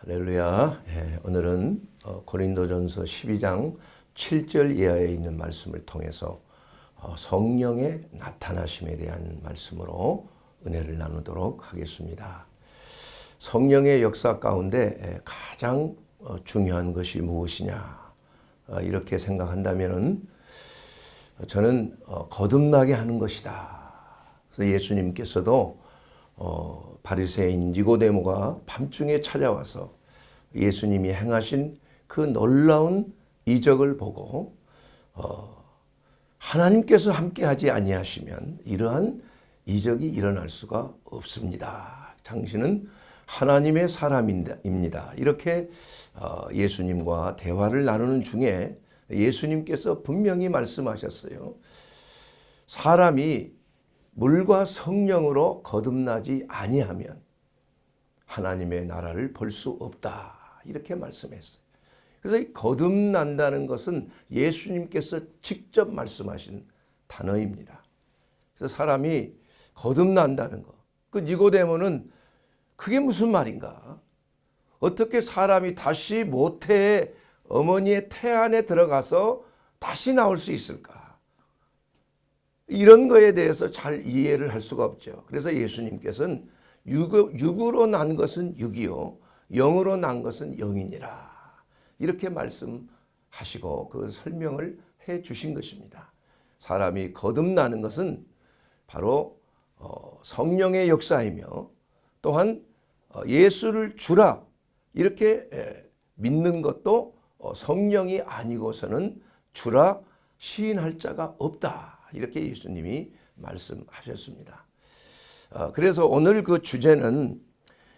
할렐루야. 오늘은 고린도전서 12장 7절 이하에 있는 말씀을 통해서 성령의 나타나심에 대한 말씀으로 은혜를 나누도록 하겠습니다. 성령의 역사 가운데 가장 중요한 것이 무엇이냐 이렇게 생각한다면 저는 거듭나게 하는 것이다. 그래서 예수님께서도 바리새인 니고데모가 밤중에 찾아와서 예수님이 행하신 그 놀라운 이적을 보고 하나님께서 함께하지 아니하시면 이러한 이적이 일어날 수가 없습니다. 당신은 하나님의 사람입니다. 이렇게 예수님과 대화를 나누는 중에 예수님께서 분명히 말씀하셨어요. 사람이 물과 성령으로 거듭나지 아니하면 하나님의 나라를 볼 수 없다. 이렇게 말씀했어요. 그래서 이 거듭난다는 것은 예수님께서 직접 말씀하신 단어입니다. 그래서 사람이 거듭난다는 것. 그 니고데모는 그게 무슨 말인가? 어떻게 사람이 다시 모태의 어머니의 태 안에 들어가서 다시 나올 수 있을까? 이런 거에 대해서 잘 이해를 할 수가 없죠. 그래서 예수님께서는 육으로 난 것은 육이요 영으로 난 것은 영이니라. 이렇게 말씀하시고 그 설명을 해 주신 것입니다. 사람이 거듭나는 것은 바로 성령의 역사이며 또한 예수를 주라 이렇게 믿는 것도 성령이 아니고서는 주라 시인할 자가 없다. 이렇게 예수님이 말씀하셨습니다. 그래서 오늘 그 주제는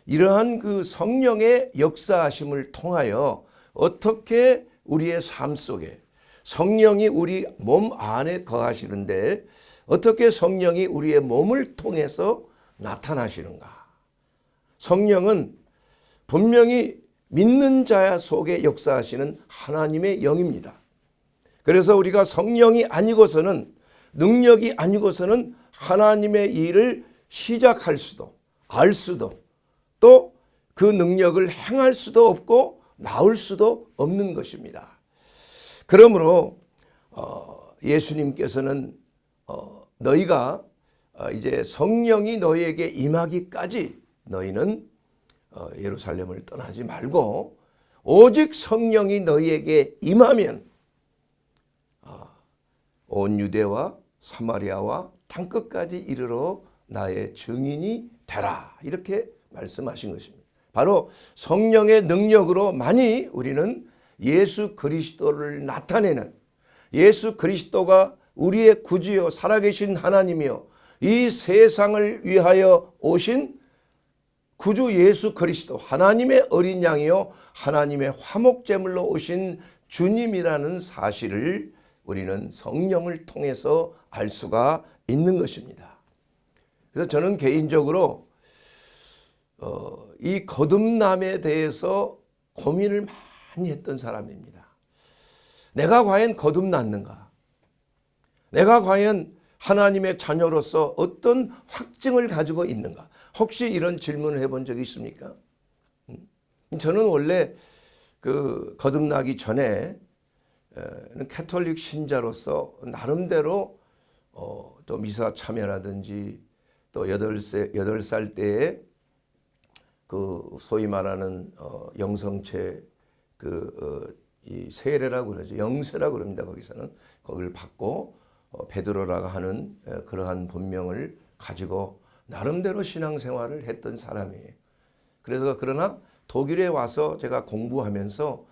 이러한 그 성령의 역사하심을 통하여 어떻게 우리의 삶 속에 성령이 우리 몸 안에 거하시는데 어떻게 성령이 우리의 몸을 통해서 나타나시는가. 성령은 분명히 믿는 자 속에 역사하시는 하나님의 영입니다. 그래서 우리가 성령이 아니고서는 능력이 아니고서는 하나님의 일을 시작할 수도 알 수도 또 그 능력을 행할 수도 없고 나올 수도 없는 것입니다. 그러므로 예수님께서는 너희가 이제 성령이 너희에게 임하기까지 너희는 예루살렘을 떠나지 말고 오직 성령이 너희에게 임하면 온 유대와 사마리아와 땅끝까지 이르러 나의 증인이 되라. 이렇게 말씀하신 것입니다. 바로 성령의 능력으로만이 우리는 예수 그리스도를 나타내는 예수 그리스도가 우리의 구주요 살아계신 하나님이요 이 세상을 위하여 오신 구주 예수 그리스도 하나님의 어린 양이요 하나님의 화목제물로 오신 주님이라는 사실을 우리는 성령을 통해서 알 수가 있는 것입니다. 그래서 저는 개인적으로 이 거듭남에 대해서 고민을 많이 했던 사람입니다. 내가 과연 거듭났는가? 내가 과연 하나님의 자녀로서 어떤 확증을 가지고 있는가? 혹시 이런 질문을 해본 적이 있습니까? 저는 원래 그 거듭나기 전에 캐톨릭 신자로서 나름대로 또 미사 참여라든지 또 8살 때에 그 소위 말하는 영성체 이 세례라고 그러죠. 영세라고 그럽니다. 거기서는 거기를 받고 베드로라고 하는 그러한 본명을 가지고 나름대로 신앙생활을 했던 사람이에요. 그래서 그러나 독일에 와서 제가 공부하면서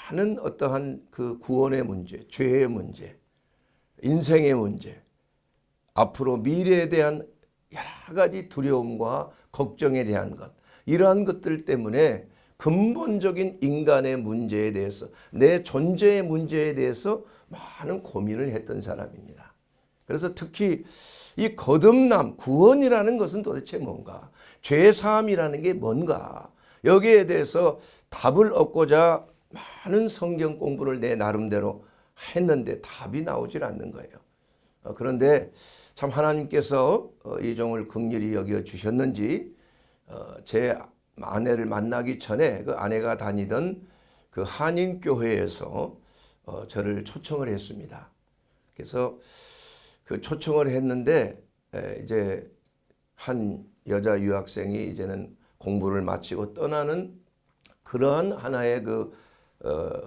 많은 어떠한 그 구원의 문제, 죄의 문제, 인생의 문제, 앞으로 미래에 대한 여러 가지 두려움과 걱정에 대한 것, 이러한 것들 때문에 근본적인 인간의 문제에 대해서 내 존재의 문제에 대해서 많은 고민을 했던 사람입니다. 그래서 특히 이 거듭남, 구원이라는 것은 도대체 뭔가, 죄사함이라는 게 뭔가, 여기에 대해서 답을 얻고자 많은 성경 공부를 내 나름대로 했는데 답이 나오질 않는 거예요. 그런데 참 하나님께서 이 종을 긍휼히 여겨 주셨는지 제 아내를 만나기 전에 그 아내가 다니던 그 한인교회에서 저를 초청을 했습니다. 그래서 그 초청을 했는데 이제 한 여자 유학생이 이제는 공부를 마치고 떠나는 그러한 하나의 그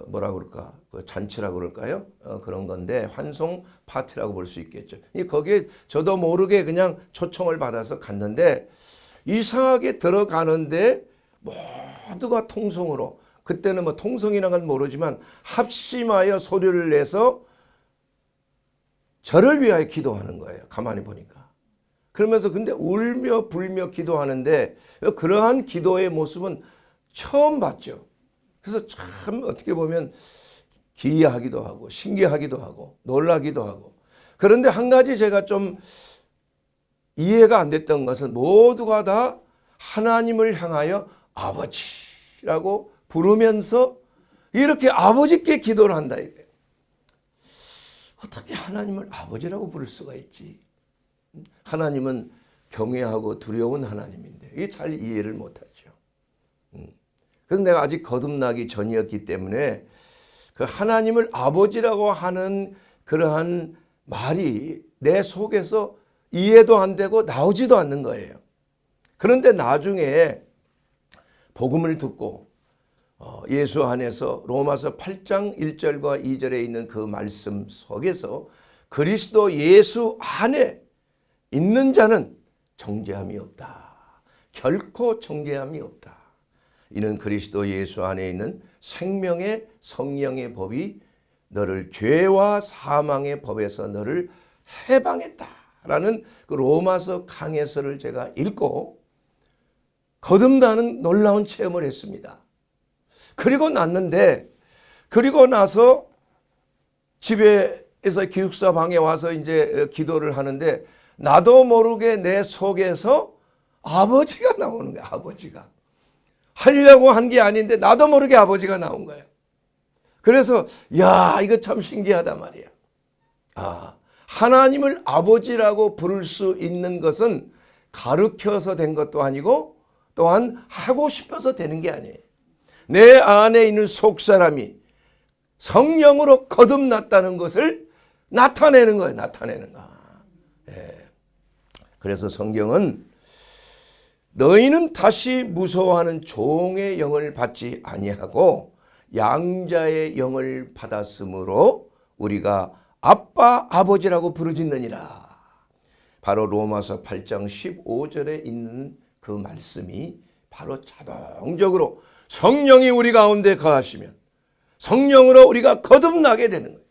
뭐라 그럴까, 그 잔치라고 그럴까요? 그런 건데 환송 파티라고 볼 수 있겠죠. 거기에 저도 모르게 그냥 초청을 받아서 갔는데 이상하게 들어가는데 모두가 통성으로, 그때는 뭐 통성이라는 건 모르지만 합심하여 소리를 내서 저를 위하여 기도하는 거예요. 가만히 보니까. 그러면서 근데 울며 불며 기도하는데 그러한 기도의 모습은 처음 봤죠. 그래서 참 어떻게 보면 기이하기도 하고 신기하기도 하고 놀라기도 하고. 그런데 한 가지 제가 좀 이해가 안 됐던 것은 모두가 다 하나님을 향하여 아버지라고 부르면서 이렇게 아버지께 기도를 한다 이거예요. 어떻게 하나님을 아버지라고 부를 수가 있지? 하나님은 경외하고 두려운 하나님인데 이게 잘 이해를 못하죠. 그래서 내가 아직 거듭나기 전이었기 때문에 그 하나님을 아버지라고 하는 그러한 말이 내 속에서 이해도 안 되고 나오지도 않는 거예요. 그런데 나중에 복음을 듣고 예수 안에서 로마서 8장 1절과 2절에 있는 그 말씀 속에서 그리스도 예수 안에 있는 자는 정죄함이 없다. 결코 정죄함이 없다. 이는 그리스도 예수 안에 있는 생명의 성령의 법이 너를 죄와 사망의 법에서 너를 해방했다라는 그 로마서 강해서를 제가 읽고 거듭나는 놀라운 체험을 했습니다. 그리고 나서 집에서 기숙사 방에 와서 이제 기도를 하는데 나도 모르게 내 속에서 아버지가 나오는 거야. 아버지가. 하려고 한 게 아닌데 나도 모르게 아버지가 나온 거예요. 그래서 야, 이거 참 신기하다 말이야. 하나님을 아버지라고 부를 수 있는 것은 가르쳐서 된 것도 아니고 또한 하고 싶어서 되는 게 아니에요. 내 안에 있는 속사람이 성령으로 거듭났다는 것을 나타내는 거예요. 나타내는 거. 그래서 성경은 너희는 다시 무서워하는 종의 영을 받지 아니하고 양자의 영을 받았으므로 우리가 아빠 아버지라고 부르짖느니라. 바로 로마서 8장 15절에 있는 그 말씀이 바로 자동적으로 성령이 우리 가운데 거하시면 성령으로 우리가 거듭나게 되는 거예요.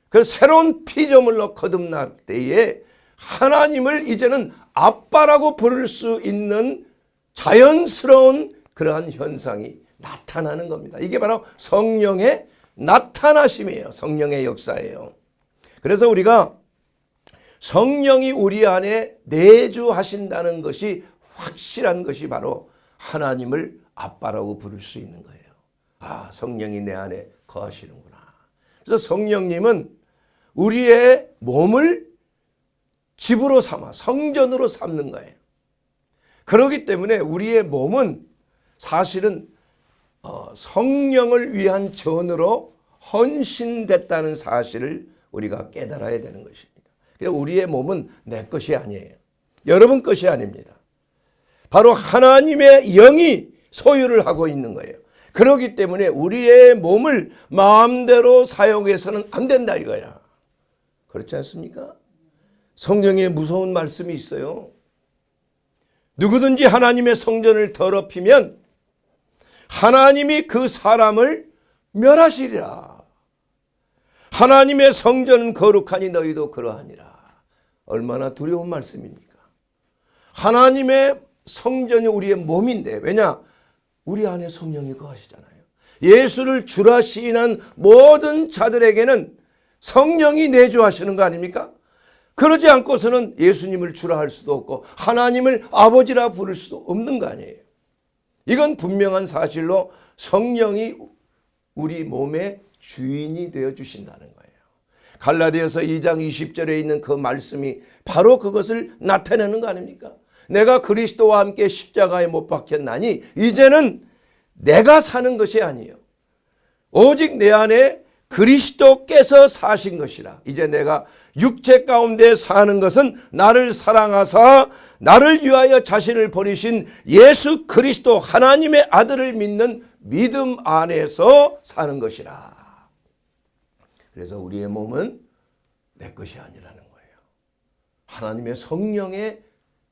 그래서 새로운 피조물로 거듭날 때에 하나님을 이제는 아빠라고 부를 수 있는 자연스러운 그러한 현상이 나타나는 겁니다. 이게 바로 성령의 나타나심이에요. 성령의 역사예요. 그래서 우리가 성령이 우리 안에 내주하신다는 것이 확실한 것이 바로 하나님을 아빠라고 부를 수 있는 거예요. 성령이 내 안에 거하시는구나. 그래서 성령님은 우리의 몸을 집으로 삼아 성전으로 삼는 거예요. 그렇기 때문에 우리의 몸은 사실은 성령을 위한 전으로 헌신됐다는 사실을 우리가 깨달아야 되는 것입니다. 그래서 우리의 몸은 내 것이 아니에요. 여러분 것이 아닙니다. 바로 하나님의 영이 소유를 하고 있는 거예요. 그렇기 때문에 우리의 몸을 마음대로 사용해서는 안 된다 이거야. 그렇지 않습니까? 성경에 무서운 말씀이 있어요. 누구든지 하나님의 성전을 더럽히면 하나님이 그 사람을 멸하시리라. 하나님의 성전은 거룩하니 너희도 그러하니라. 얼마나 두려운 말씀입니까? 하나님의 성전이 우리의 몸인데, 왜냐? 우리 안에 성령이 거하시잖아요. 예수를 주라 시인한 모든 자들에게는 성령이 내주하시는 거 아닙니까? 그러지 않고서는 예수님을 주라 할 수도 없고 하나님을 아버지라 부를 수도 없는 거 아니에요. 이건 분명한 사실로 성령이 우리 몸의 주인이 되어 주신다는 거예요. 갈라디아서 2장 20절에 있는 그 말씀이 바로 그것을 나타내는 거 아닙니까? 내가 그리스도와 함께 십자가에 못 박혔나니 이제는 내가 사는 것이 아니요 오직 내 안에 그리스도께서 사신 것이라. 이제 내가 육체 가운데 사는 것은 나를 사랑하사 나를 위하여 자신을 버리신 예수 그리스도 하나님의 아들을 믿는 믿음 안에서 사는 것이라. 그래서 우리의 몸은 내 것이 아니라는 거예요. 하나님의 성령의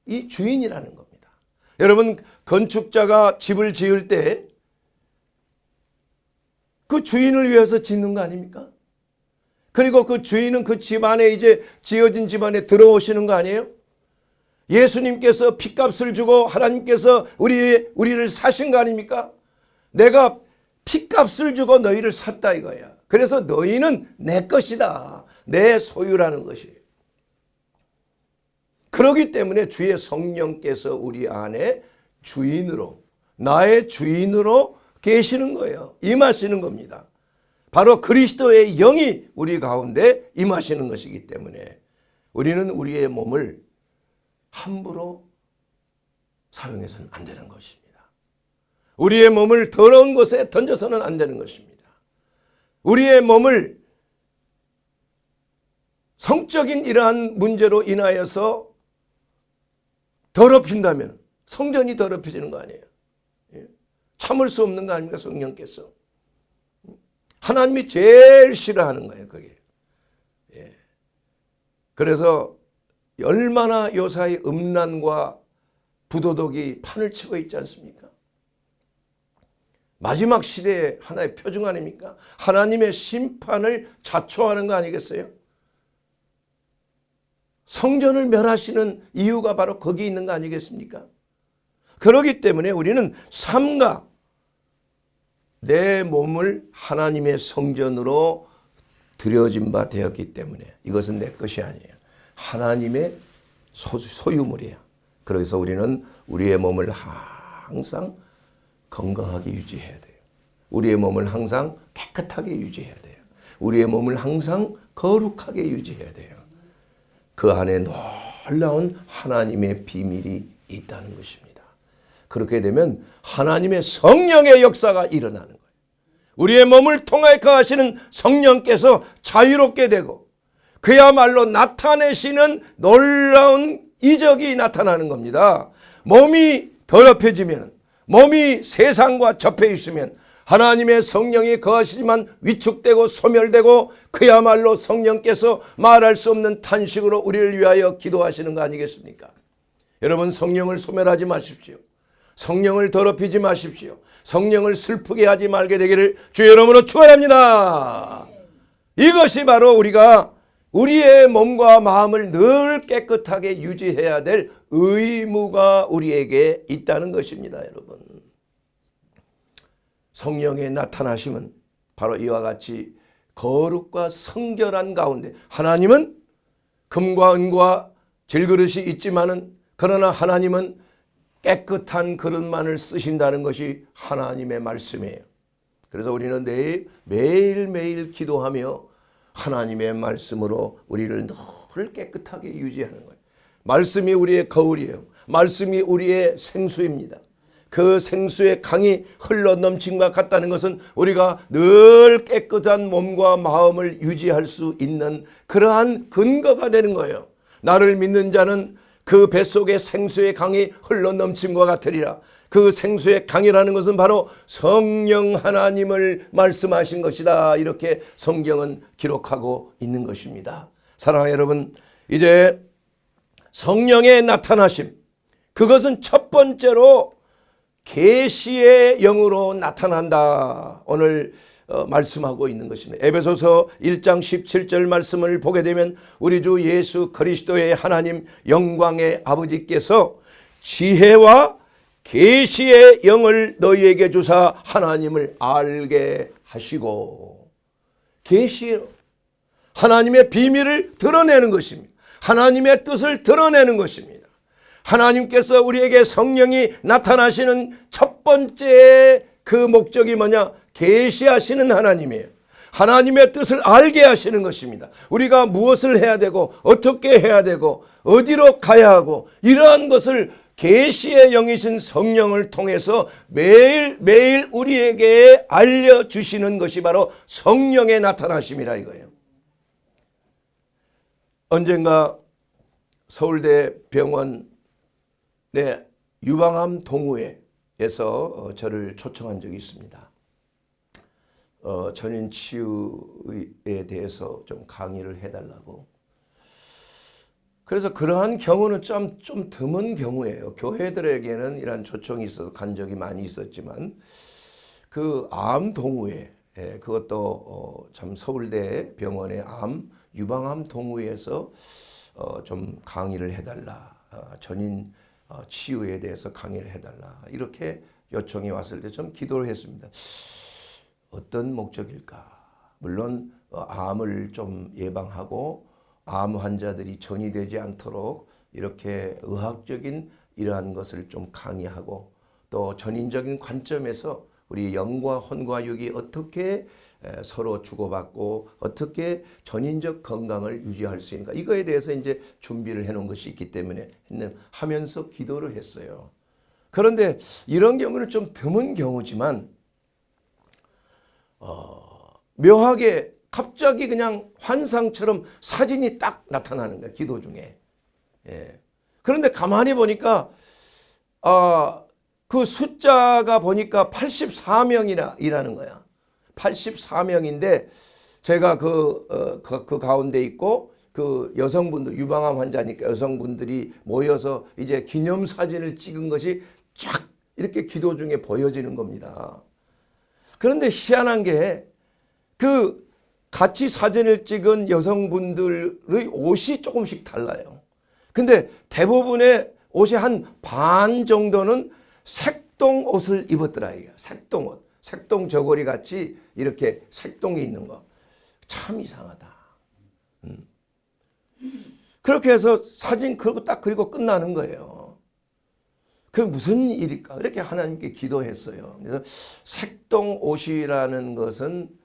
이 주인이라는 겁니다. 여러분, 건축자가 집을 지을 때 그 주인을 위해서 짓는 거 아닙니까? 그리고 그 주인은 그 집 안에 이제 지어진 집 안에 들어오시는 거 아니에요? 예수님께서 핏값을 주고 하나님께서 우리를 사신 거 아닙니까? 내가 핏값을 주고 너희를 샀다 이거야. 그래서 너희는 내 것이다. 내 소유라는 것이에요. 그렇기 때문에 주의 성령께서 우리 안에 주인으로, 나의 주인으로 계시는 거예요. 임하시는 겁니다. 바로 그리스도의 영이 우리 가운데 임하시는 것이기 때문에 우리는 우리의 몸을 함부로 사용해서는 안 되는 것입니다. 우리의 몸을 더러운 곳에 던져서는 안 되는 것입니다. 우리의 몸을 성적인 이러한 문제로 인하여서 더럽힌다면 성전이 더럽혀지는 거 아니에요. 참을 수 없는 거 아닙니까? 성령께서. 하나님이 제일 싫어하는 거예요. 그게. 그래서 얼마나 요사이 음란과 부도덕이 판을 치고 있지 않습니까? 마지막 시대의 하나의 표징 아닙니까? 하나님의 심판을 자초하는 거 아니겠어요? 성전을 멸하시는 이유가 바로 거기 있는 거 아니겠습니까? 그렇기 때문에 우리는 삼가 내 몸을 하나님의 성전으로 드려진 바 되었기 때문에 이것은 내 것이 아니에요. 하나님의 소유물이에요. 그래서 우리는 우리의 몸을 항상 건강하게 유지해야 돼요. 우리의 몸을 항상 깨끗하게 유지해야 돼요. 우리의 몸을 항상 거룩하게 유지해야 돼요. 그 안에 놀라운 하나님의 비밀이 있다는 것입니다. 그렇게 되면 하나님의 성령의 역사가 일어나는 거예요. 우리의 몸을 통하여 거하시는 성령께서 자유롭게 되고 그야말로 나타내시는 놀라운 이적이 나타나는 겁니다. 몸이 더럽혀지면, 몸이 세상과 접해 있으면 하나님의 성령이 거하시지만 위축되고 소멸되고 그야말로 성령께서 말할 수 없는 탄식으로 우리를 위하여 기도하시는 거 아니겠습니까? 여러분, 성령을 소멸하지 마십시오. 성령을 더럽히지 마십시오. 성령을 슬프게 하지 말게 되기를 주의 이름으로 축원합니다. 이것이 바로 우리가 우리의 몸과 마음을 늘 깨끗하게 유지해야 될 의무가 우리에게 있다는 것입니다. 여러분, 성령의 나타나심은 바로 이와 같이 거룩과 성결한 가운데, 하나님은 금과 은과 질그릇이 있지만은 그러나 하나님은 깨끗한 그릇만을 쓰신다는 것이 하나님의 말씀이에요. 그래서 우리는 매일매일 기도하며 하나님의 말씀으로 우리를 늘 깨끗하게 유지하는 거예요. 말씀이 우리의 거울이에요. 말씀이 우리의 생수입니다. 그 생수의 강이 흘러 넘침과 같다는 것은 우리가 늘 깨끗한 몸과 마음을 유지할 수 있는 그러한 근거가 되는 거예요. 나를 믿는 자는 그 뱃속에 생수의 강이 흘러 넘침과 같으리라. 그 생수의 강이라는 것은 바로 성령 하나님을 말씀하신 것이다. 이렇게 성경은 기록하고 있는 것입니다. 사랑하는 여러분, 이제 성령의 나타나심, 그것은 첫 번째로 계시의 영으로 나타난다. 오늘 말씀하고 있는 것입니다. 에베소서 1장 17절 말씀을 보게 되면 우리 주 예수 그리스도의 하나님 영광의 아버지께서 지혜와 계시의 영을 너희에게 주사 하나님을 알게 하시고, 계시로 하나님의 비밀을 드러내는 것입니다. 하나님의 뜻을 드러내는 것입니다. 하나님께서 우리에게 성령이 나타나시는 첫 번째 그 목적이 뭐냐? 계시하시는 하나님이에요. 하나님의 뜻을 알게 하시는 것입니다. 우리가 무엇을 해야 되고 어떻게 해야 되고 어디로 가야 하고 이러한 것을 계시의 영이신 성령을 통해서 매일매일 우리에게 알려주시는 것이 바로 성령의 나타나심이라 이거예요. 언젠가 서울대 병원의 유방암 동호회에서 저를 초청한 적이 있습니다. 전인 치유에 대해서 좀 강의를 해달라고. 그래서 그러한 경우는 좀 드문 경우예요. 교회들에게는 이런 초청이 있어서 간 적이 많이 있었지만 그 암 동호회, 그것도 참 서울대 병원의 유방암 동호회에서 좀 강의를 해달라. 전인 치유에 대해서 강의를 해달라. 이렇게 요청이 왔을 때 좀 기도를 했습니다. 어떤 목적일까? 물론 암을 좀 예방하고 암 환자들이 전이되지 않도록 이렇게 의학적인 이러한 것을 좀 강의하고 또 전인적인 관점에서 우리 영과 혼과 육이 어떻게 서로 주고받고 어떻게 전인적 건강을 유지할 수 있는가, 이거에 대해서 이제 준비를 해놓은 것이 있기 때문에 하면서 기도를 했어요. 그런데 이런 경우는 좀 드문 경우지만 묘하게 갑자기 그냥 환상처럼 사진이 딱 나타나는 거야, 기도 중에. 그런데 가만히 보니까 그 숫자가 보니까 84명이라는 거야. 84명인데 제가 그 가운데 있고 그 여성분들, 유방암 환자니까 여성분들이 모여서 이제 기념사진을 찍은 것이 쫙 이렇게 기도 중에 보여지는 겁니다. 그런데 희한한 게 그 같이 사진을 찍은 여성분들의 옷이 조금씩 달라요. 근데 대부분의 옷이 한 반 정도는 색동 옷을 입었더라. 색동 옷. 색동 저고리 같이 이렇게 색동이 있는 거. 참 이상하다. 그렇게 해서 사진 그리고 끝나는 거예요. 그게 무슨 일일까? 이렇게 하나님께 기도했어요. 그래서 색동 옷이라는 것은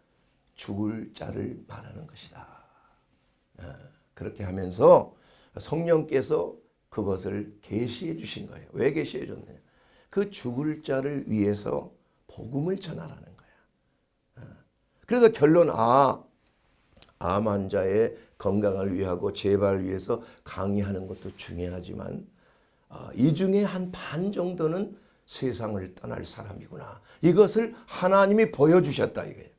죽을 자를 말하는 것이다. 그렇게 하면서 성령께서 그것을 계시해 주신 거예요. 왜 계시해 줬느냐? 그 죽을 자를 위해서 복음을 전하라는 거야. 그래서 결론, 암 환자의 건강을 위하고 재발을 위해서 강의하는 것도 중요하지만 이 중에 한 반 정도는 세상을 떠날 사람이구나. 이것을 하나님이 보여주셨다 이거예요.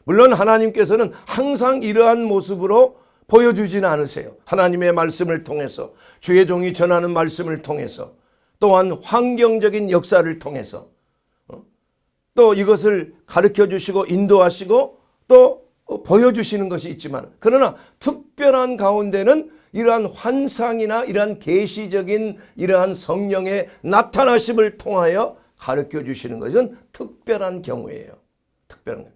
물론 하나님께서는 항상 이러한 모습으로 보여주지는 않으세요. 하나님의 말씀을 통해서, 주의 종이 전하는 말씀을 통해서, 또한 환경적인 역사를 통해서 또 이것을 가르쳐 주시고 인도하시고 또 보여주시는 것이 있지만, 그러나 특별한 가운데는 이러한 환상이나 이러한 계시적인 이러한 성령의 나타나심을 통하여 가르쳐 주시는 것은 특별한 경우예요.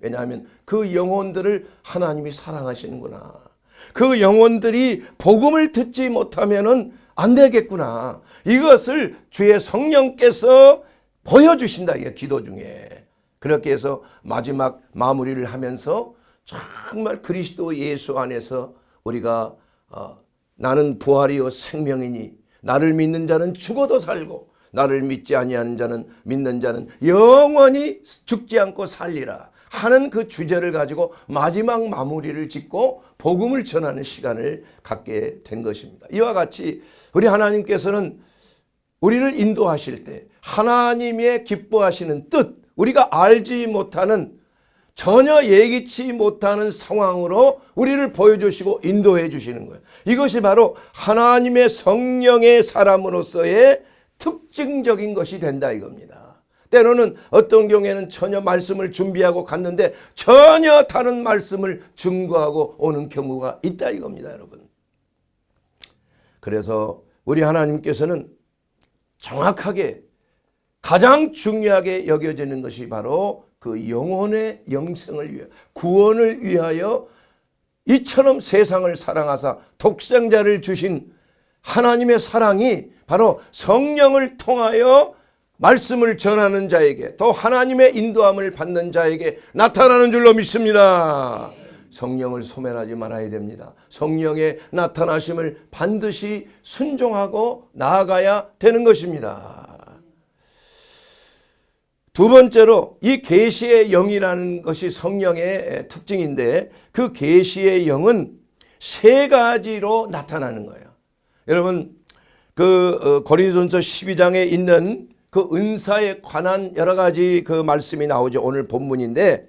왜냐하면 그 영혼들을 하나님이 사랑하시는구나. 그 영혼들이 복음을 듣지 못하면은 안 되겠구나. 이것을 주의 성령께서 보여주신다. 이게 기도 중에. 그렇게 해서 마지막 마무리를 하면서 정말 그리스도 예수 안에서 우리가 나는 부활이요 생명이니 나를 믿는 자는 죽어도 살고 나를 믿지 아니하는 자는 믿는 자는 영원히 죽지 않고 살리라 하는 그 주제를 가지고 마지막 마무리를 짓고 복음을 전하는 시간을 갖게 된 것입니다. 이와 같이 우리 하나님께서는 우리를 인도하실 때 하나님의 기뻐하시는 뜻, 우리가 알지 못하는 전혀 예기치 못하는 상황으로 우리를 보여주시고 인도해 주시는 거예요. 이것이 바로 하나님의 성령의 사람으로서의 특징적인 것이 된다 이겁니다. 때로는 어떤 경우에는 전혀 말씀을 준비하고 갔는데 전혀 다른 말씀을 증거하고 오는 경우가 있다 이겁니다, 여러분. 그래서 우리 하나님께서는 정확하게 가장 중요하게 여겨지는 것이 바로 그 영혼의 영생을 위하여, 구원을 위하여 이처럼 세상을 사랑하사 독생자를 주신 하나님의 사랑이 바로 성령을 통하여 말씀을 전하는 자에게, 또 하나님의 인도함을 받는 자에게 나타나는 줄로 믿습니다. 성령을 소멸하지 말아야 됩니다. 성령의 나타나심을 반드시 순종하고 나아가야 되는 것입니다. 두 번째로 이 계시의 영이라는 것이 성령의 특징인데 그 계시의 영은 세 가지로 나타나는 거예요. 여러분 그 고린도전서 12장에 있는 그 은사에 관한 여러 가지 그 말씀이 나오죠. 오늘 본문인데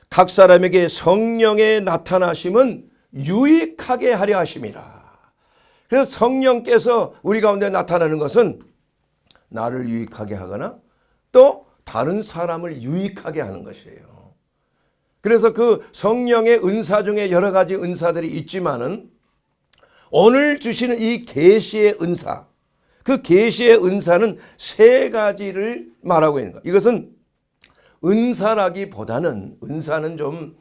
각 사람에게 성령의 나타나심은 유익하게 하려 하심이라. 그래서 성령께서 우리 가운데 나타나는 것은 나를 유익하게 하거나 또 다른 사람을 유익하게 하는 것이에요. 그래서 그 성령의 은사 중에 여러 가지 은사들이 있지만은 오늘 주시는 이 계시의 은사, 그 계시의 은사는 세 가지를 말하고 있는 거예요. 이것은 은사라기보다는 은사는 좀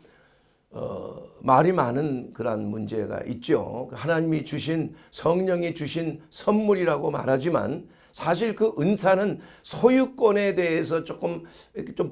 말이 많은 그런 문제가 있죠. 하나님이 주신 성령이 주신 선물이라고 말하지만 사실 그 은사는 소유권에 대해서 좀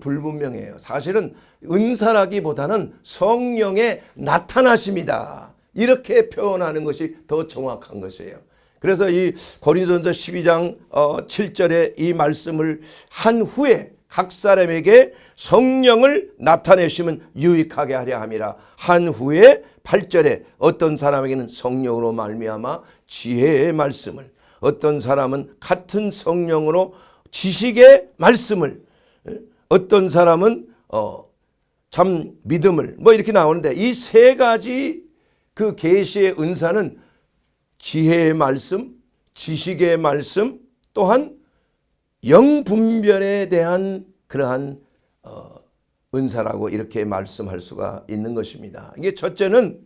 불분명해요. 사실은 은사라기보다는 성령의 나타나심이다. 이렇게 표현하는 것이 더 정확한 것이에요. 그래서 이 고린도전서 12장 7절에 이 말씀을 한 후에 각 사람에게 성령을 나타내시면 유익하게 하려 함이라 한 후에 8절에 어떤 사람에게는 성령으로 말미암아 지혜의 말씀을, 어떤 사람은 같은 성령으로 지식의 말씀을, 어떤 사람은 참 믿음을, 뭐 이렇게 나오는데 이 세 가지 그 계시의 은사는 지혜의 말씀, 지식의 말씀, 또한 영분별에 대한 그러한 은사라고 이렇게 말씀할 수가 있는 것입니다. 이게 첫째는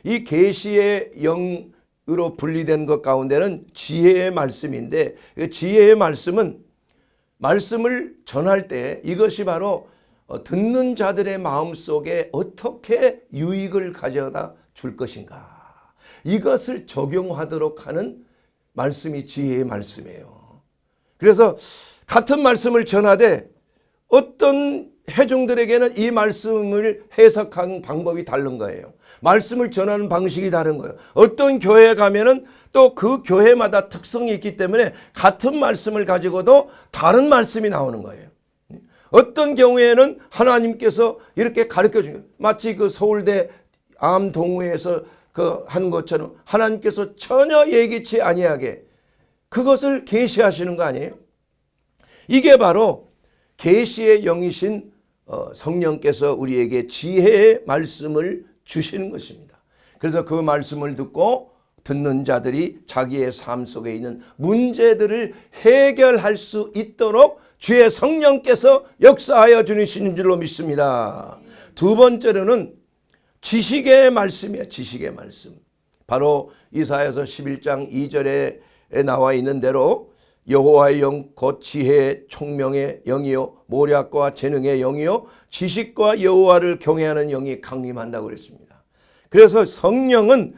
이 계시의 영으로 분리된 것 가운데는 지혜의 말씀인데 지혜의 말씀은 말씀을 전할 때 이것이 바로 듣는 자들의 마음속에 어떻게 유익을 가져다 줄 것인가, 이것을 적용하도록 하는 말씀이 지혜의 말씀이에요. 그래서 같은 말씀을 전하되 어떤 회중들에게는 이 말씀을 해석하는 방법이 다른 거예요. 말씀을 전하는 방식이 다른 거예요. 어떤 교회에 가면은 또 그 교회마다 특성이 있기 때문에 같은 말씀을 가지고도 다른 말씀이 나오는 거예요. 어떤 경우에는 하나님께서 이렇게 가르쳐 주는 거예요. 마치 그 서울대 암동호회에서 그 한 것처럼 하나님께서 전혀 예기치 아니하게 그것을 계시하시는 거 아니에요? 이게 바로 계시의 영이신 성령께서 우리에게 지혜의 말씀을 주시는 것입니다. 그래서 그 말씀을 듣고 듣는 자들이 자기의 삶 속에 있는 문제들을 해결할 수 있도록 주의 성령께서 역사하여 주시는 줄로 믿습니다. 두 번째로는 지식의 말씀이에요. 지식의 말씀. 바로 이사야서 11장 2절에 나와 있는 대로 여호와의 영 곧 지혜의 총명의 영이요 모략과 재능의 영이요 지식과 여호와를 경외하는 영이 강림한다고 그랬습니다. 그래서 성령은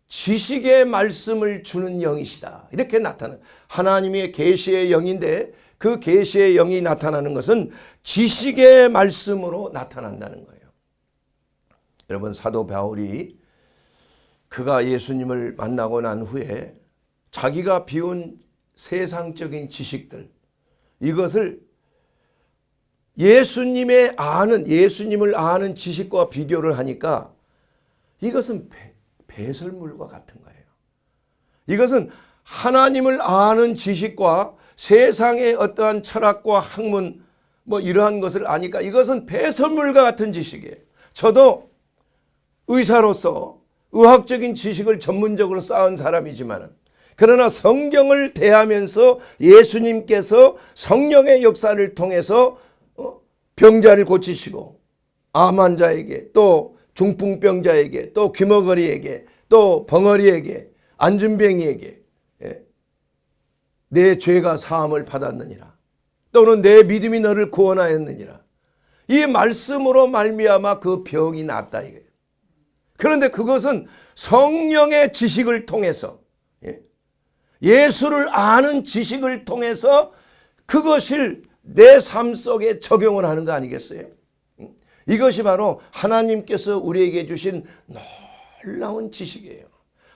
지식의 말씀을 주는 영이시다. 이렇게 나타나는 하나님의 계시의 영인데 그 계시의 영이 나타나는 것은 지식의 말씀으로 나타난다는 거예요. 여러분 사도 바울이 그가 예수님을 만나고 난 후에 자기가 비운 세상적인 지식들, 이것을 예수님을 아는 지식과 비교를 하니까 이것은 배설물과 같은 거예요. 이것은 하나님을 아는 지식과 세상의 어떠한 철학과 학문 뭐 이러한 것을 아니까 이것은 배설물과 같은 지식이에요. 저도 의사로서 의학적인 지식을 전문적으로 쌓은 사람이지만 그러나 성경을 대하면서 예수님께서 성령의 역사를 통해서 병자를 고치시고 암 환자에게 또 중풍병자에게 또 귀머거리에게 또 벙어리에게 안진뱅이에게 내 죄가 사함을 받았느니라 또는 내 믿음이 너를 구원하였느니라 이 말씀으로 말미암아 그 병이 낫다 이거예요. 그런데 그것은 성령의 지식을 통해서 예수를 아는 지식을 통해서 그것을 내 삶 속에 적용을 하는 거 아니겠어요? 이것이 바로 하나님께서 우리에게 주신 놀라운 지식이에요.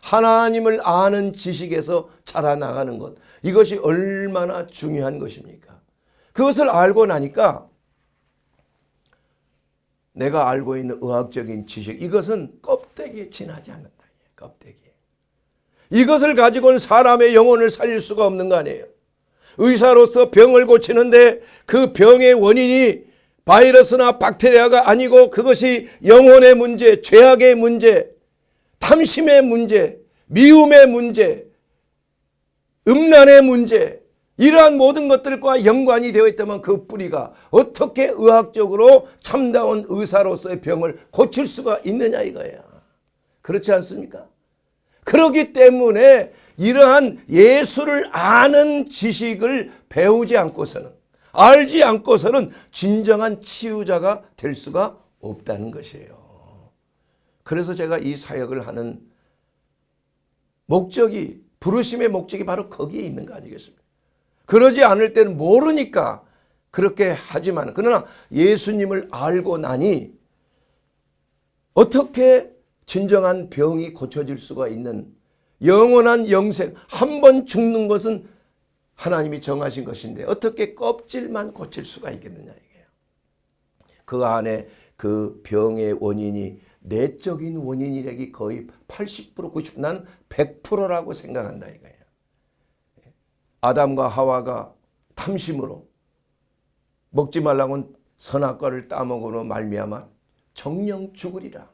하나님을 아는 지식에서 자라나가는 것, 이것이 얼마나 중요한 것입니까? 그것을 알고 나니까 내가 알고 있는 의학적인 지식, 이것은 껍데기에 지나지 않는다. 껍데기. 이것을 가지고는 사람의 영혼을 살릴 수가 없는 거 아니에요. 의사로서 병을 고치는데 그 병의 원인이 바이러스나 박테리아가 아니고 그것이 영혼의 문제, 죄악의 문제, 탐심의 문제, 미움의 문제, 음란의 문제, 이러한 모든 것들과 연관이 되어 있다면 그 뿌리가 어떻게 의학적으로 참다운 의사로서의 병을 고칠 수가 있느냐 이거야. 그렇지 않습니까? 그렇기 때문에 이러한 예수를 아는 지식을 배우지 않고서는, 알지 않고서는 진정한 치유자가 될 수가 없다는 것이에요. 그래서 제가 이 사역을 하는 목적이, 부르심의 목적이 바로 거기에 있는 거 아니겠습니까? 그러지 않을 때는 모르니까 그렇게 하지만, 그러나 예수님을 알고 나니 어떻게 진정한 병이 고쳐질 수가 있는 영원한 영생, 한 번 죽는 것은 하나님이 정하신 것인데 어떻게 껍질만 고칠 수가 있겠느냐 이게요. 그 안에 그 병의 원인이 내적인 원인이라기 거의 80%, 90%, 난 100%라고 생각한다 이거예요. 아담과 하와가 탐심으로 먹지 말라고 선악과를 따먹으로 말미암아 정령 죽으리라.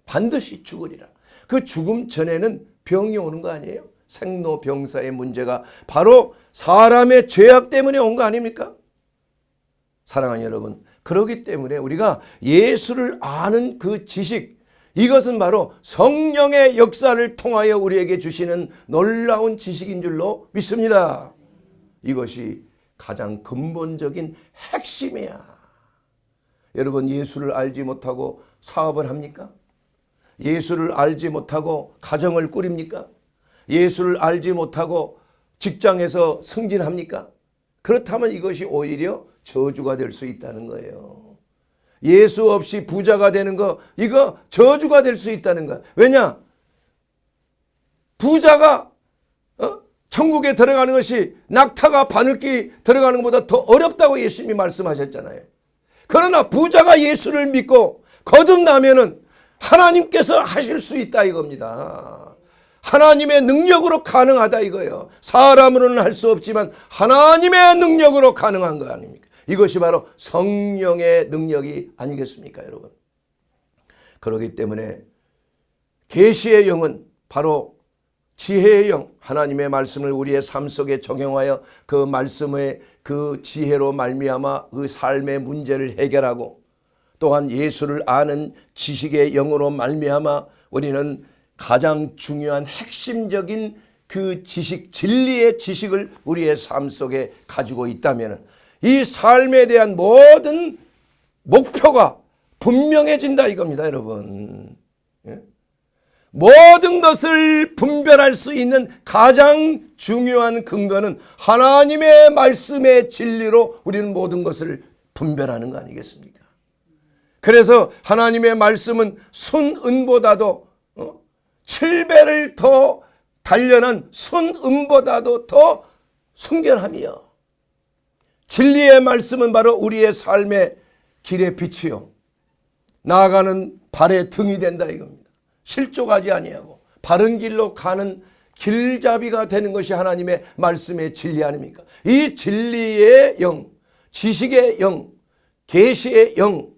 반드시 죽으리라. 그 죽음 전에는 병이 오는 거 아니에요? 생로병사의 문제가 바로 사람의 죄악 때문에 온 거 아닙니까? 사랑하는 여러분, 그렇기 때문에 우리가 예수를 아는 그 지식, 이것은 바로 성령의 역사를 통하여 우리에게 주시는 놀라운 지식인 줄로 믿습니다. 이것이 가장 근본적인 핵심이야. 여러분, 예수를 알지 못하고 사업을 합니까? 예수를 알지 못하고 가정을 꾸립니까? 예수를 알지 못하고 직장에서 승진합니까? 그렇다면 이것이 오히려 저주가 될 수 있다는 거예요. 예수 없이 부자가 되는 거, 이거 저주가 될 수 있다는 거야. 왜냐? 부자가 천국에 들어가는 것이 낙타가 바늘기 들어가는 것보다 더 어렵다고 예수님이 말씀하셨잖아요. 그러나 부자가 예수를 믿고 거듭나면은 하나님께서 하실 수 있다 이겁니다. 하나님의 능력으로 가능하다 이거예요. 사람으로는 할 수 없지만 하나님의 능력으로 가능한 거 아닙니까? 이것이 바로 성령의 능력이 아니겠습니까, 여러분? 그렇기 때문에 계시의 영은 바로 지혜의 영, 하나님의 말씀을 우리의 삶 속에 적용하여 그 말씀의 그 지혜로 말미암아 그 삶의 문제를 해결하고, 또한 예수를 아는 지식의 영으로 말미암아 우리는 가장 중요한 핵심적인 그 지식, 진리의 지식을 우리의 삶 속에 가지고 있다면 이 삶에 대한 모든 목표가 분명해진다 이겁니다, 여러분. 모든 것을 분별할 수 있는 가장 중요한 근거는 하나님의 말씀의 진리로 우리는 모든 것을 분별하는 거 아니겠습니까? 그래서 하나님의 말씀은 순은보다도 7배를 더 단련한 순은보다도 더 순결함이요. 진리의 말씀은 바로 우리의 삶의 길의 빛이요, 나아가는 발의 등이 된다 이겁니다. 실족하지 아니하고 바른 길로 가는 길잡이가 되는 것이 하나님의 말씀의 진리 아닙니까? 이 진리의 영, 지식의 영, 계시의 영,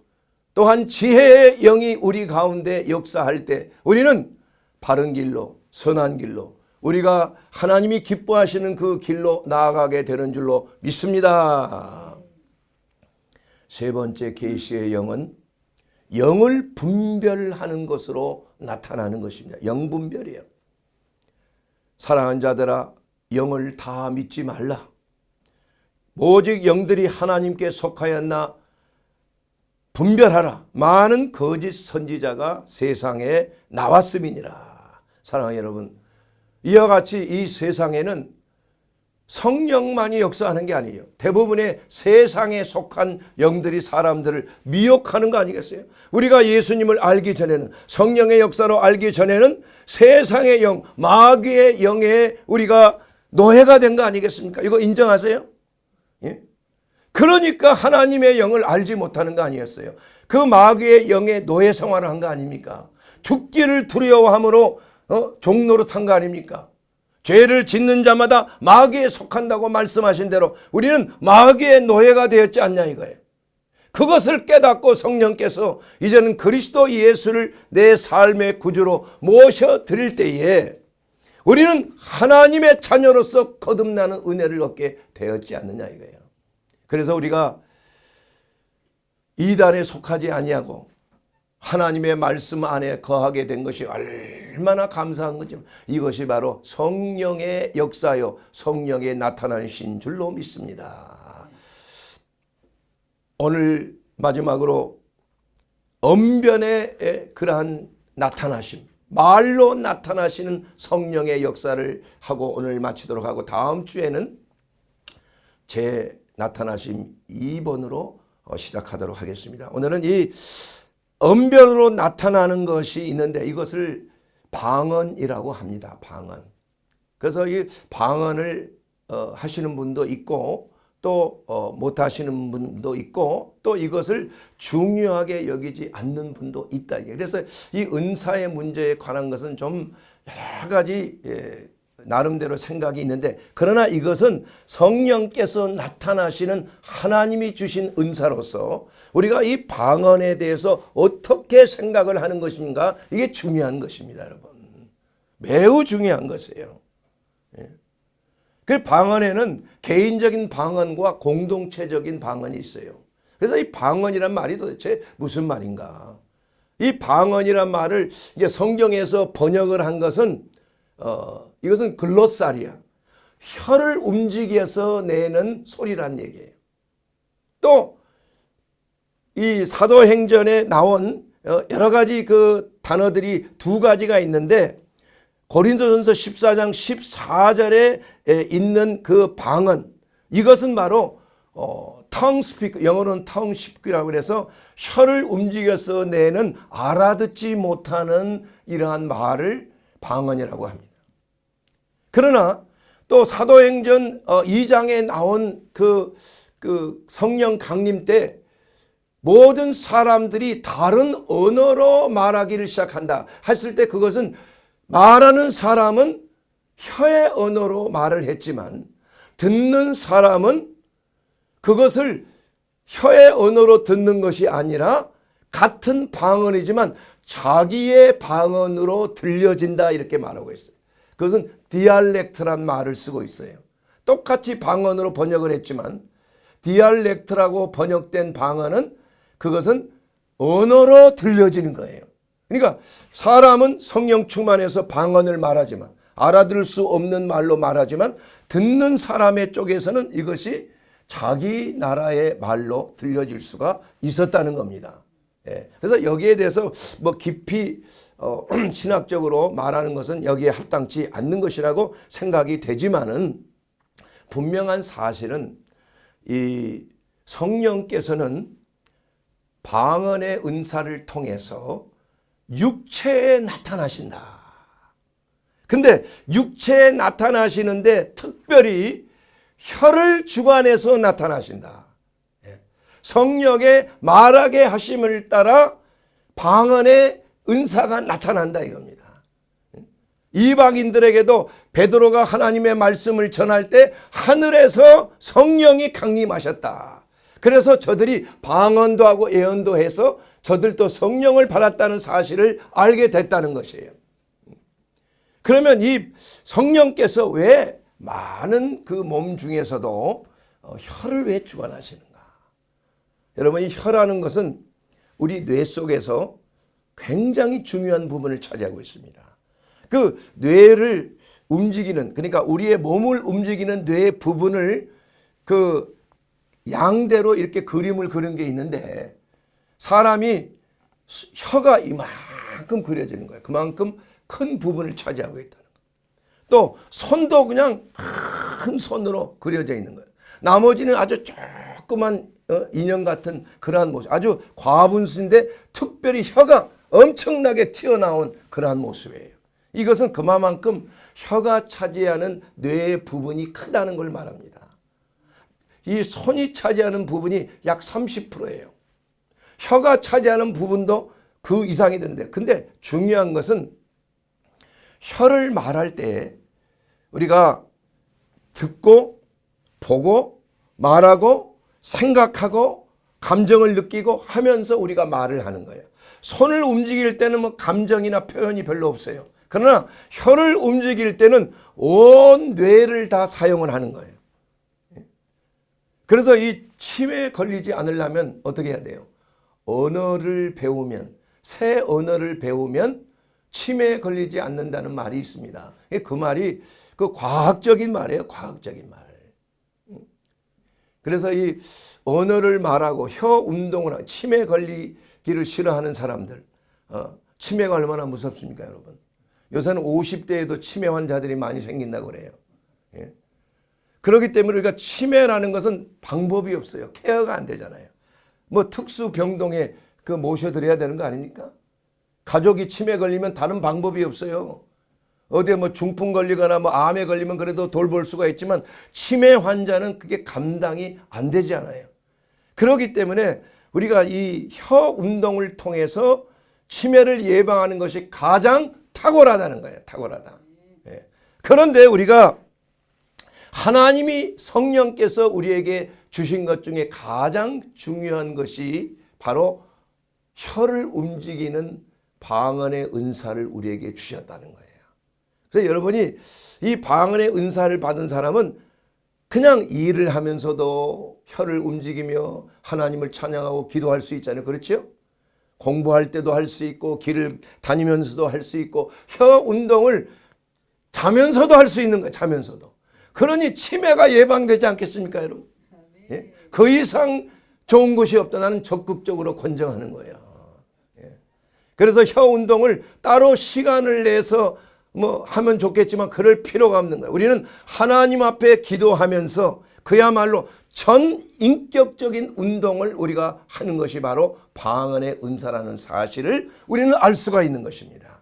또한 지혜의 영이 우리 가운데 역사할 때 우리는 바른 길로, 선한 길로, 우리가 하나님이 기뻐하시는 그 길로 나아가게 되는 줄로 믿습니다. 세 번째 계시의 영은 영을 분별하는 것으로 나타나는 것입니다. 영분별이에요. 사랑하는 자들아, 영을 다 믿지 말라. 오직 영들이 하나님께 속하였나 분별하라. 많은 거짓 선지자가 세상에 나왔음이니라. 사랑하는 여러분, 이와 같이 이 세상에는 성령만이 역사하는 게 아니에요. 대부분의 세상에 속한 영들이 사람들을 미혹하는 거 아니겠어요? 우리가 예수님을 알기 전에는, 성령의 역사로 알기 전에는 세상의 영, 마귀의 영에 우리가 노예가 된 거 아니겠습니까? 이거 인정하세요? 예? 그러니까 하나님의 영을 알지 못하는 거 아니었어요? 그 마귀의 영의 노예 생활을 한 거 아닙니까? 죽기를 두려워함으로 종로로 탄 거 아닙니까? 죄를 짓는 자마다 마귀에 속한다고 말씀하신 대로 우리는 마귀의 노예가 되었지 않냐 이거예요. 그것을 깨닫고 성령께서 이제는 그리스도 예수를 내 삶의 구주로 모셔드릴 때에 우리는 하나님의 자녀로서 거듭나는 은혜를 얻게 되었지 않느냐 이거예요. 그래서 우리가 이단에 속하지 아니하고 하나님의 말씀 안에 거하게 된 것이 얼마나 감사한 건지, 이것이 바로 성령의 역사요 성령의 나타나신 줄로 믿습니다. 오늘 마지막으로 언변의 그러한 나타나심, 말로 나타나시는 성령의 역사를 하고 오늘 마치도록 하고, 다음 주에는 제 나타나심 2번으로 시작하도록 하겠습니다. 오늘은 이 언변으로 나타나는 것이 있는데 이것을 방언이라고 합니다. 방언. 그래서 이 방언을 하시는 분도 있고 또 못 하시는 분도 있고 또 이것을 중요하게 여기지 않는 분도 있다. 그래서 이 은사의 문제에 관한 것은 좀 여러 가지 나름대로 생각이 있는데, 그러나 이것은 성령께서 나타나시는 하나님이 주신 은사로서 우리가 이 방언에 대해서 어떻게 생각을 하는 것인가, 이게 중요한 것입니다. 여러분, 매우 중요한 것이에요. 그 방언에는 개인적인 방언과 공동체적인 방언이 있어요. 그래서 이 방언이란 말이 도대체 무슨 말인가? 이 방언이란 말을 이제 성경에서 번역을 한 것은 이것은 글로살이야. 혀를 움직여서 내는 소리란 얘기예요. 또 이 사도행전에 나온 여러 가지 그 단어들이 두 가지가 있는데, 고린도전서 14장 14절에 있는 그 방언, 이것은 바로 tongue speak, 영어로는 tongue speak이라고 해서 혀를 움직여서 내는 알아듣지 못하는 이러한 말을 방언이라고 합니다. 그러나 또 사도행전 2장에 나온 그 성령 강림 때 모든 사람들이 다른 언어로 말하기를 시작한다 했을 때, 그것은 말하는 사람은 혀의 언어로 말을 했지만 듣는 사람은 그것을 혀의 언어로 듣는 것이 아니라 같은 방언이지만 자기의 방언으로 들려진다, 이렇게 말하고 있어요. 그것은 디알렉트란 말을 쓰고 있어요. 똑같이 방언으로 번역을 했지만 디알렉트라고 번역된 방언은 그것은 언어로 들려지는 거예요. 그러니까 사람은 성령 충만해서 방언을 말하지만, 알아들을 수 없는 말로 말하지만, 듣는 사람의 쪽에서는 이것이 자기 나라의 말로 들려질 수가 있었다는 겁니다. 그래서 여기에 대해서 뭐 깊이 신학적으로 말하는 것은 여기에 합당치 않는 것이라고 생각이 되지만은, 분명한 사실은 이 성령께서는 방언의 은사를 통해서 육체에 나타나신다. 근데 육체에 나타나시는데 특별히 혀를 주관해서 나타나신다. 성령의 말하게 하심을 따라 방언의 은사가 나타난다 이겁니다. 이방인들에게도 베드로가 하나님의 말씀을 전할 때 하늘에서 성령이 강림하셨다. 그래서 저들이 방언도 하고 예언도 해서 저들도 성령을 받았다는 사실을 알게 됐다는 것이에요. 그러면 이 성령께서 왜 많은 그 몸 중에서도 혀를 왜 주관하시는가? 여러분, 이 혀라는 것은 우리 뇌 속에서 굉장히 중요한 부분을 차지하고 있습니다. 그 뇌를 움직이는, 그러니까 우리의 몸을 움직이는 뇌 부분을 그 양대로 이렇게 그림을 그린 게 있는데, 사람이 혀가 이만큼 그려지는 거예요. 그만큼 큰 부분을 차지하고 있다는 거예요. 또 손도 그냥 큰 손으로 그려져 있는 거예요. 나머지는 아주 조그만 인형 같은 그러한 모습, 아주 과분수인데 특별히 혀가 엄청나게 튀어나온 그러한 모습이에요. 이것은 그만큼 혀가 차지하는 뇌의 부분이 크다는 걸 말합니다. 이 손이 차지하는 부분이 약 30%예요. 혀가 차지하는 부분도 그 이상이 되는데, 근데 중요한 것은 혀를 말할 때 우리가 듣고 보고 말하고 생각하고 감정을 느끼고 하면서 우리가 말을 하는 거예요. 손을 움직일 때는 뭐 감정이나 표현이 별로 없어요. 그러나 혀를 움직일 때는 온 뇌를 다 사용을 하는 거예요. 그래서 이 치매에 걸리지 않으려면 어떻게 해야 돼요? 언어를 배우면, 새 언어를 배우면 치매에 걸리지 않는다는 말이 있습니다. 그 말이 그 과학적인 말이에요. 과학적인 말. 그래서 이 언어를 말하고 혀 운동을 하고 치매에 걸리기를 싫어하는 사람들, 치매가 얼마나 무섭습니까, 여러분? 요새는 50대에도 치매 환자들이 많이 생긴다고 그래요. 예? 그렇기 때문에 우리가 치매라는 것은 방법이 없어요. 케어가 안 되잖아요. 뭐 특수 병동에 그 모셔드려야 되는 거 아닙니까? 가족이 치매 걸리면 다른 방법이 없어요. 어디에 뭐 중풍 걸리거나 뭐 암에 걸리면 그래도 돌볼 수가 있지만 치매 환자는 그게 감당이 안 되지 않아요. 그렇기 때문에 우리가 이 혀 운동을 통해서 치매를 예방하는 것이 가장 탁월하다는 거예요. 탁월하다. 예. 그런데 우리가 하나님이 성령께서 우리에게 주신 것 중에 가장 중요한 것이 바로 혀를 움직이는 방언의 은사를 우리에게 주셨다는 거예요. 그래서 여러분이 이 방언의 은사를 받은 사람은 그냥 일을 하면서도 혀를 움직이며 하나님을 찬양하고 기도할 수 있잖아요. 그렇죠? 공부할 때도 할 수 있고 길을 다니면서도 할 수 있고 혀 운동을 자면서도 할 수 있는 거예요. 자면서도. 그러니 치매가 예방되지 않겠습니까, 여러분? 예? 그 이상 좋은 것이 없다. 나는 적극적으로 권장하는 거예요. 예. 그래서 혀 운동을 따로 시간을 내서 뭐 하면 좋겠지만 그럴 필요가 없는 거예요. 우리는 하나님 앞에 기도하면서 그야말로 전 인격적인 운동을 우리가 하는 것이 바로 방언의 은사라는 사실을 우리는 알 수가 있는 것입니다.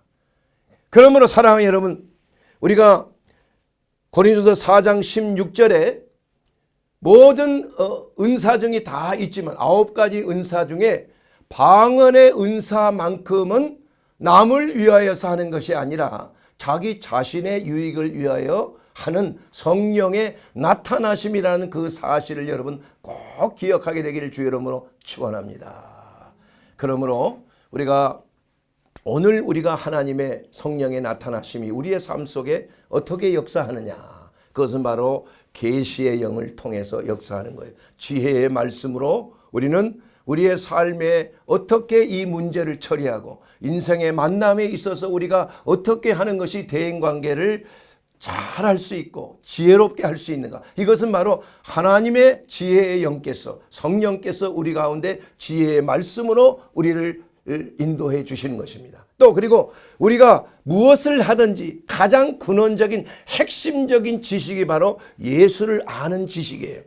그러므로 사랑하는 여러분, 우리가 고린도서 4장 16절에 모든 은사 중에 다 있지만 9가지 은사 중에 방언의 은사만큼은 남을 위하여서 하는 것이 아니라 자기 자신의 유익을 위하여 하는 성령의 나타나심이라는 그 사실을 여러분 꼭 기억하게 되기를 주의 이름으로 축원합니다. 그러므로 오늘 우리가 하나님의 성령의 나타나심이 우리의 삶 속에 어떻게 역사하느냐, 그것은 바로 계시의 영을 통해서 역사하는 거예요. 지혜의 말씀으로 우리는 우리의 삶에 어떻게 이 문제를 처리하고 인생의 만남에 있어서 우리가 어떻게 하는 것이 대인관계를 잘 할 수 있고 지혜롭게 할 수 있는가, 이것은 바로 하나님의 지혜의 영께서, 성령께서 우리 가운데 지혜의 말씀으로 우리를 인도해 주시는 것입니다. 또 그리고 우리가 무엇을 하든지 가장 근원적인 핵심적인 지식이 바로 예수를 아는 지식이에요.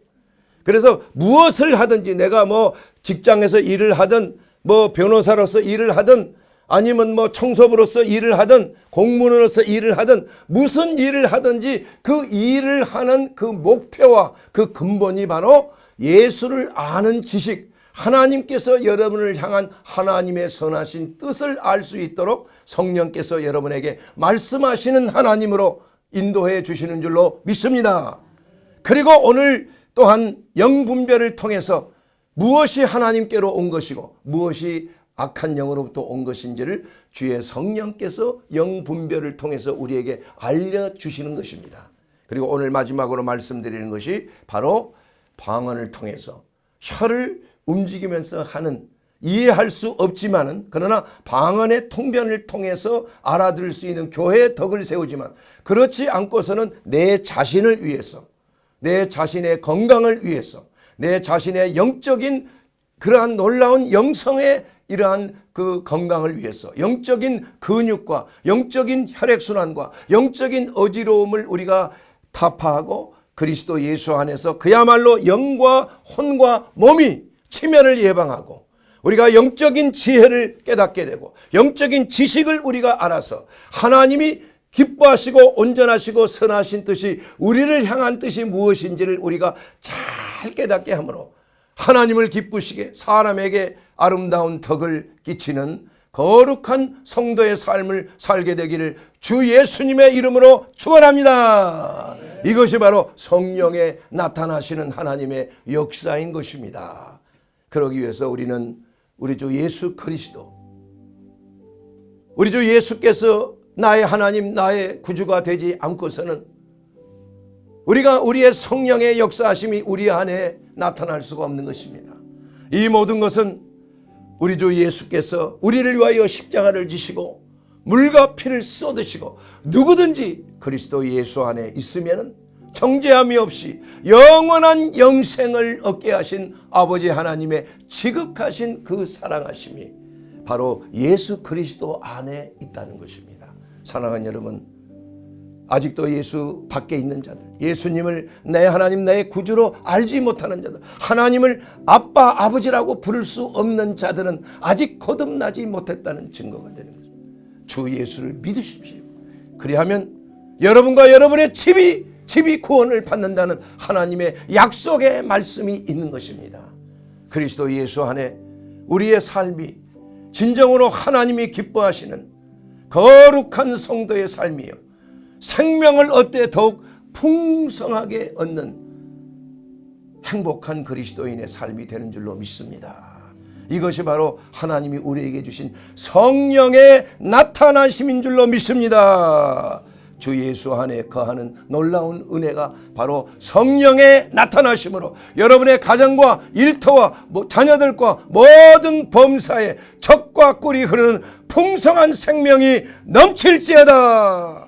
그래서 무엇을 하든지 내가 뭐 직장에서 일을 하든 뭐 변호사로서 일을 하든 아니면 뭐 청소부로서 일을 하든 공무원으로서 일을 하든 무슨 일을 하든지 그 일을 하는 그 목표와 그 근본이 바로 예수를 아는 지식, 하나님께서 여러분을 향한 하나님의 선하신 뜻을 알 수 있도록 성령께서 여러분에게 말씀하시는 하나님으로 인도해 주시는 줄로 믿습니다. 그리고 오늘 또한 영분별을 통해서 무엇이 하나님께로 온 것이고 무엇이 악한 영으로부터 온 것인지를 주의 성령께서 영분별을 통해서 우리에게 알려주시는 것입니다. 그리고 오늘 마지막으로 말씀드리는 것이 바로 방언을 통해서 혀를 움직이면서 하는, 이해할 수 없지만은 그러나 방언의 통변을 통해서 알아들을 수 있는 교회의 덕을 세우지만 그렇지 않고서는 내 자신을 위해서, 내 자신의 건강을 위해서, 내 자신의 영적인 그러한 놀라운 영성의 이러한 그 건강을 위해서 영적인 근육과 영적인 혈액순환과 영적인 어지러움을 우리가 타파하고 그리스도 예수 안에서 그야말로 영과 혼과 몸이 치매를 예방하고 우리가 영적인 지혜를 깨닫게 되고 영적인 지식을 우리가 알아서 하나님이 기뻐하시고 온전하시고 선하신 뜻이 우리를 향한 뜻이 무엇인지를 우리가 잘 깨닫게 하므로 하나님을 기쁘시게 사람에게 아름다운 덕을 끼치는 거룩한 성도의 삶을 살게 되기를 주 예수님의 이름으로 축원합니다. 이것이 바로 성령에 나타나시는 하나님의 역사인 것입니다. 그러기 위해서 우리는 우리 주 예수 그리스도, 우리 주 예수께서 나의 하나님, 나의 구주가 되지 않고서는 우리가 우리의 성령의 역사하심이 우리 안에 나타날 수가 없는 것입니다. 이 모든 것은 우리 주 예수께서 우리를 위하여 십자가를 지시고 물과 피를 쏟으시고 누구든지 그리스도 예수 안에 있으면 정죄함이 없이 영원한 영생을 얻게 하신 아버지 하나님의 지극하신 그 사랑하심이 바로 예수 그리스도 안에 있다는 것입니다. 사랑하는 여러분, 아직도 예수 밖에 있는 자들, 예수님을 내 하나님 나의 구주로 알지 못하는 자들, 하나님을 아빠 아버지라고 부를 수 없는 자들은 아직 거듭나지 못했다는 증거가 되는 것입니다. 주 예수를 믿으십시오. 그리하면 여러분과 여러분의 집이 구원을 받는다는 하나님의 약속의 말씀이 있는 것입니다. 그리스도 예수 안에 우리의 삶이 진정으로 하나님이 기뻐하시는 거룩한 성도의 삶이요, 생명을 얻되 더욱 풍성하게 얻는 행복한 그리스도인의 삶이 되는 줄로 믿습니다. 이것이 바로 하나님이 우리에게 주신 성령의 나타나심인 줄로 믿습니다. 주 예수 안에 거하는 놀라운 은혜가 바로 성령의 나타나심으로 여러분의 가정과 일터와 자녀들과 모든 범사에 적과 꿀이 흐르는 풍성한 생명이 넘칠지어다.